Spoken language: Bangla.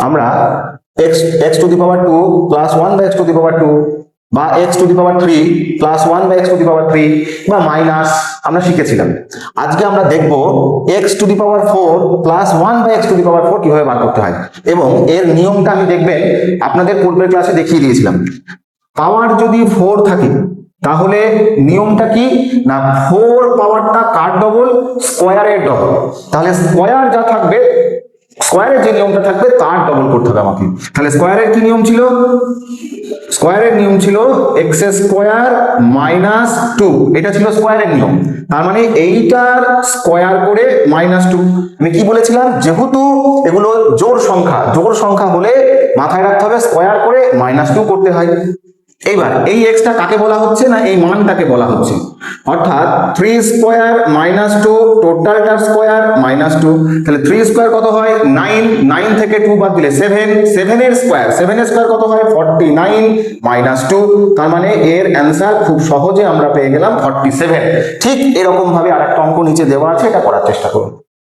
আমরা x to the power 2 plus 1 by x to the power 2 বা x to the power 3 plus 1 by x to the power 3 বা মাইনাস আমরা শিখেছিলাম। আজকে আমরা দেখব x to the power 4 plus 1 by x to the power 4 কিভাবে বার করতে হয়, এবং এর নিয়মটা আমি দেখবেন আপনাদের পূর্বের ক্লাসে দেখিয়ে দিয়েছিলাম। পাওয়ার যদি 4 থাকে তাহলে নিয়মটা কি না, 4 পাওয়ারটা কার ডবল, স্কয়ারের ডবল। তাহলে স্কয়ার যা থাকবে, স্কয়ারের যে নিয়মটা থাকবে তার ডবল করতে হবে আমাকে। তাহলে স্কয়ারের কি নিয়ম ছিল? স্কয়ারের নিয়ম ছিল এক্স স্কয়ার মাইনাস 2, এটা ছিল স্কয়ারের নিয়ম। তার মানে এইটার স্কয়ার করে মাইনাস 2। আমি কি বলেছিলাম, যেহেতু এগুলো জোড় সংখ্যা হলে মাথায় রাখতে হবে স্কয়ার করে মাইনাস 2 করতে হয়। এইবার এই এক্সটা কাকে বলা হচ্ছে না, এই মানটাকে বলা হচ্ছে। অর্থাৎ 3 স্কয়ার মাইনাস 2 টোটালটার স্কয়ার মাইনাস 2। তাহলে 3 স্কয়ার কত হয় 9, 9 থেকে 2 বাদ দিলে 7, 7 এর স্কয়ার কত হয় 49 মাইনাস 2। তার মানে এর অ্যান্সার খুব সহজে আমরা পেয়ে গেলাম 47। ঠিক এরকম ভাবে আরেকটা অঙ্ক নিচে দেওয়া আছে, এটা করার চেষ্টা করুন।